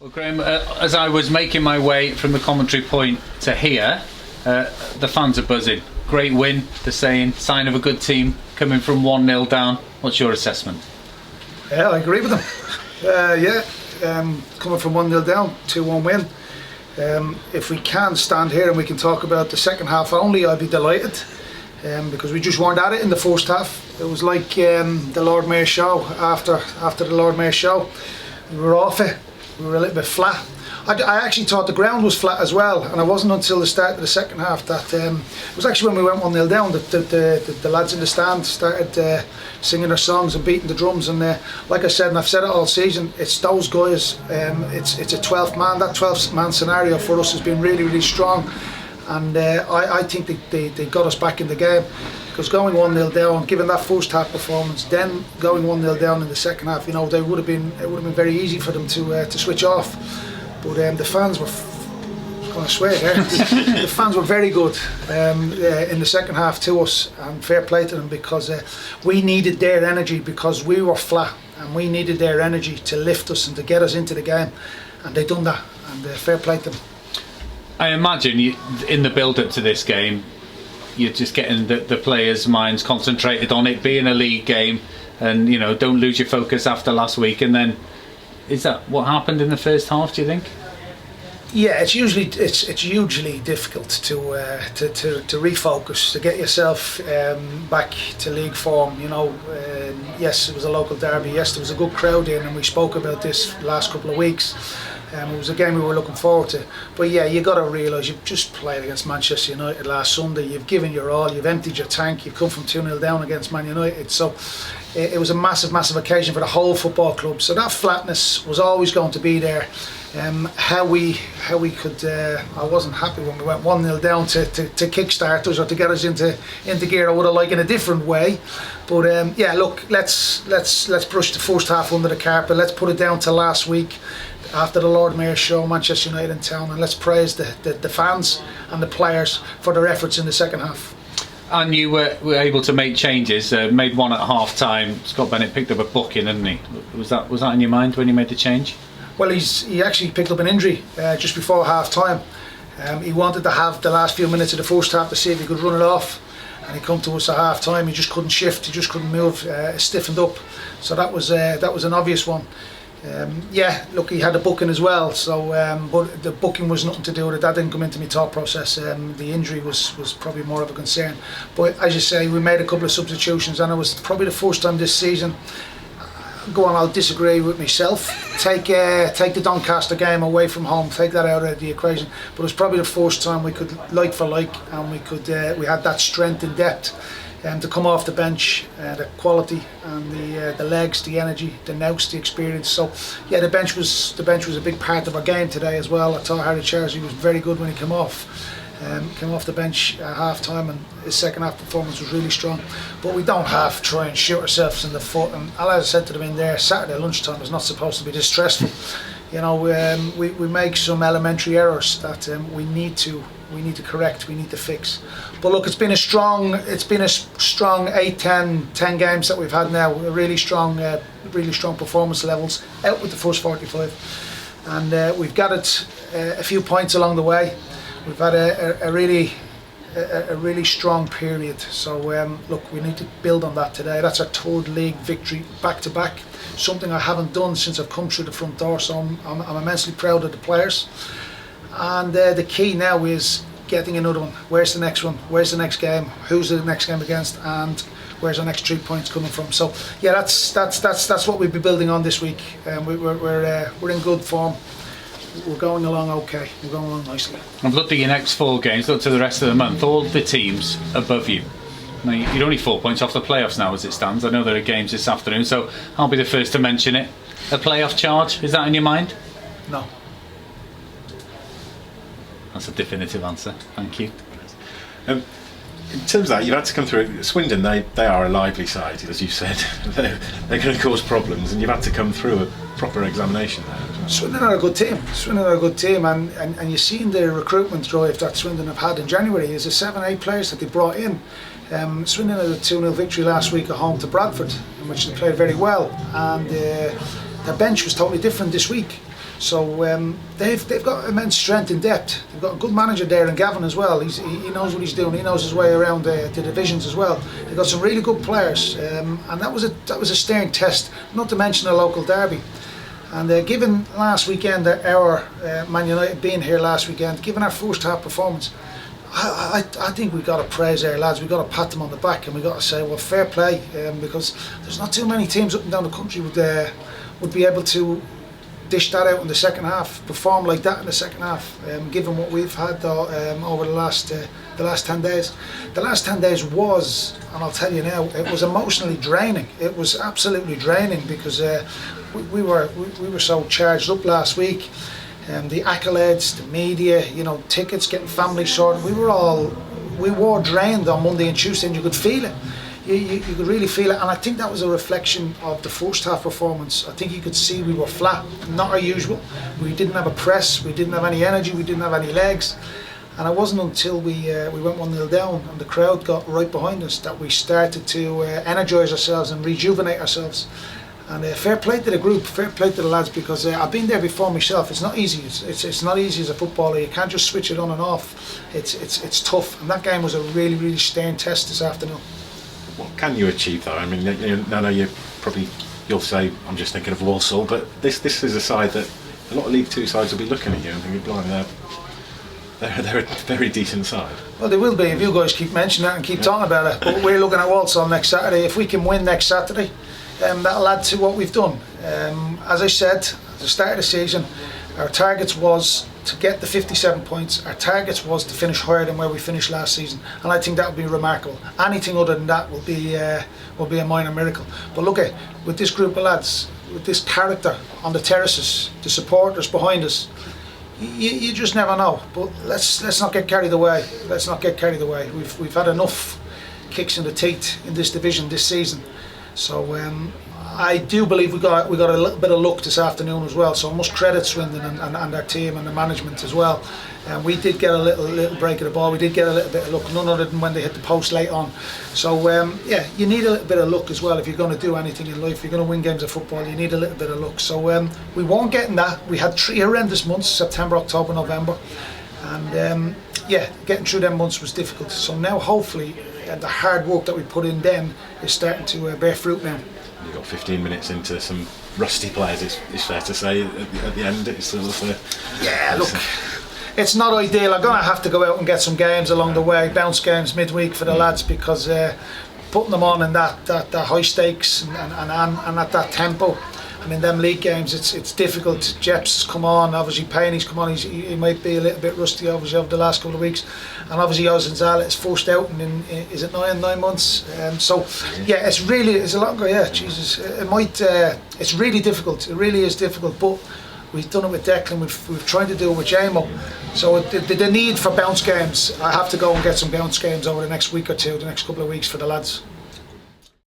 Well, Graham, as I was making my way from the commentary point to here, the fans are buzzing. Great win, they're saying, sign of a good team coming from 1-0 down. What's your assessment? Yeah, I agree with them. Coming from 1-0 down, 2-1 win. If we can stand here and we can talk about the second half only, I'd be delighted. Because we just weren't at it in the first half. It was like the Lord Mayor show. After the Lord Mayor show, we were off it. We were a little bit flat. I actually thought the ground was flat as well, and it wasn't until the start of the second half that it was actually when we went 1-0 down that the lads in the stand started singing their songs and beating the drums. And like I said, and I've said it all season, it's those guys. It's a 12th man. That 12th man scenario for us has been really, really strong, and I think they got us back in the game. Because going 1-0 down, given that first half performance, then going 1-0 down in the second half, it would have been very easy for them to switch off. But the fans were, I was going to swear there, the fans were very good in the second half to us, and fair play to them, because we needed their energy, because we were flat, and we needed their energy to lift us and to get us into the game, and they done that, and fair play to them. I imagine in the build-up to this game, you're just getting the players' minds concentrated on it being a league game, and don't lose your focus after last week. And then, is that what happened in the first half, do you think? Yeah, it's hugely difficult to refocus, to get yourself back to league form. Yes, it was a local derby. Yes, there was a good crowd in, and we spoke about this last couple of weeks. It was a game we were looking forward to. But yeah, you got to realise you've just played against Manchester United last Sunday. You've given your all. You've emptied your tank. You've come from 2-0 down against Man United. So it was a massive occasion for the whole football club. So that flatness was always going to be there. How we could, I wasn't happy when we went 1-0 down to kickstart us or to get us into gear. I would have liked in a different way. But yeah, look, let's brush the first half under the carpet. Let's put it down to last week, after the Lord Mayor show, Manchester United in town, and let's praise the fans and the players for their efforts in the second half. And you were able to make changes, made one at half time. Scott Bennett picked up a booking, didn't he? Was that in your mind when you made the change? Well, he actually picked up an injury just before half time. He wanted to have the last few minutes of the first half to see if he could run it off, and he come to us at half time. He just couldn't shift, he just couldn't move, stiffened up. So that was an obvious one. Yeah, look, he had a booking as well, so but the booking was nothing to do with it. That didn't come into my thought process. The injury was probably more of a concern. But as you say, we made a couple of substitutions, and it was probably the first time this season. Go on, I'll disagree with myself. Take the Doncaster game away from home, take that out of the equation. But it was probably the first time we could like for like, and we had that strength and depth. To come off the bench, the quality and the legs, the energy, the nous, the experience. So yeah, the bench was a big part of our game today as well. I thought Harry Chersey was very good when he came off the bench at half time, and his second half performance was really strong. But we don't have to try and shoot ourselves in the foot, and as I said to them in there, Saturday lunchtime is not supposed to be this stressful. We make some elementary errors that we need to correct, we need to fix. But look, it's been a strong 8, 10 games that we've had now. Really strong performance levels out with the first 45, and we've gathered a few points along the way. We've had a really strong period. So look, we need to build on that today. That's our third league victory back to back. Something I haven't done since I've come through the front door. So I'm immensely proud of the players. And the key now is getting another one. Where's the next one? Where's the next game? Who's the next game against? And where's our next 3 points coming from? So yeah, that's what we'll be building on this week. We're in good form. We're going along okay. We're going along nicely. I've looked at your next 4 games. Look to the rest of the month. All the teams above you. Now, you're only 4 points off the playoffs now as it stands. I know there are games this afternoon, so I'll be the first to mention it. A playoff charge, is that in your mind? No. That's a definitive answer. Thank you. In terms of that, you've had to come through. Swindon, they are a lively side, as you said. They're going to cause problems, and you've had to come through a proper examination there. Swindon are a good team. And you've seen the recruitment drive that Swindon have had in January. There's 7-8 players that they brought in. Swindon had a 2-0 victory last week at home to Bradford, in which they played very well, and their bench was totally different this week. So they've got immense strength in depth. They've got a good manager there in Gavin as well. He knows what he's doing. He knows his way around the divisions as well. They've got some really good players, and that was a stern test. Not to mention a local derby. And given last weekend our Man United being here last weekend, given our first half performance, I think we've got to praise our lads. We've got to pat them on the back, and we've got to say, well, fair play, because there's not too many teams up and down the country would be able to dish that out in the second half, perform like that in the second half, given what we've had over the last 10 days. The last 10 days was, and I'll tell you now, it was emotionally draining. It was absolutely draining because we were so charged up last week. The accolades, the media, tickets, getting family sorted. We were drained on Monday and Tuesday, and you could feel it. You could really feel it, and I think that was a reflection of the first half performance. I think you could see we were flat, not our usual. We didn't have a press, we didn't have any energy, we didn't have any legs. And it wasn't until we went 1-0 down and the crowd got right behind us that we started to energise ourselves and rejuvenate ourselves. And fair play to the group, fair play to the lads, because I've been there before myself. It's not easy. It's not easy as a footballer. You can't just switch it on and off. It's tough, and that game was a really, really stern test this afternoon. What can you achieve though? I mean, I know you'll say I'm just thinking of Walsall, but this is a side that a lot of League Two sides will be looking at you and thinking, blimey, they're a very decent side. Well, they will be if you guys keep mentioning it and keep talking about it. But we're looking at Walsall next Saturday. If we can win next Saturday, that'll add to what we've done. As I said at the start of the season, our targets was to get the 57 points. Our targets was to finish higher than where we finished last season, and I think that would be remarkable. Anything other than that will be a minor miracle. But look at with this group of lads, with this character on the terraces, the supporters behind us, you just never know. But let's not get carried away. Let's not get carried away. We've had enough kicks in the teeth in this division this season. So I do believe we got a little bit of luck this afternoon as well. So I must credit Swindon and our team and the management as well. And we did get a little break of the ball. We did get a little bit of luck, none other than when they hit the post late on. So you need a little bit of luck as well if you're going to do anything in life. If you're going to win games of football, you need a little bit of luck. So we weren't getting that. We had 3 horrendous months: September, October, November, and getting through them months was difficult. So now hopefully the hard work that we put in then is starting to bear fruit now. You got 15 minutes into some rusty players, it's fair to say. At the end, it's sort of look, it's not ideal. I'm gonna have to go out and get some games along the way, bounce games midweek for the lads, because putting them on in that high stakes and at that tempo. I mean, them league games, it's difficult. Jeps has come on, obviously Payne's come on. He might be a little bit rusty, obviously, over the last couple of weeks, and obviously Ozenzalet is forced out in is it 9 months? It's a longer. Yeah, Jesus, it's really difficult. It really is difficult, but we've done it with Declan. We've tried to do it with Jamo. So the need for bounce games, I have to go and get some bounce games over the next week or two, the next couple of weeks for the lads.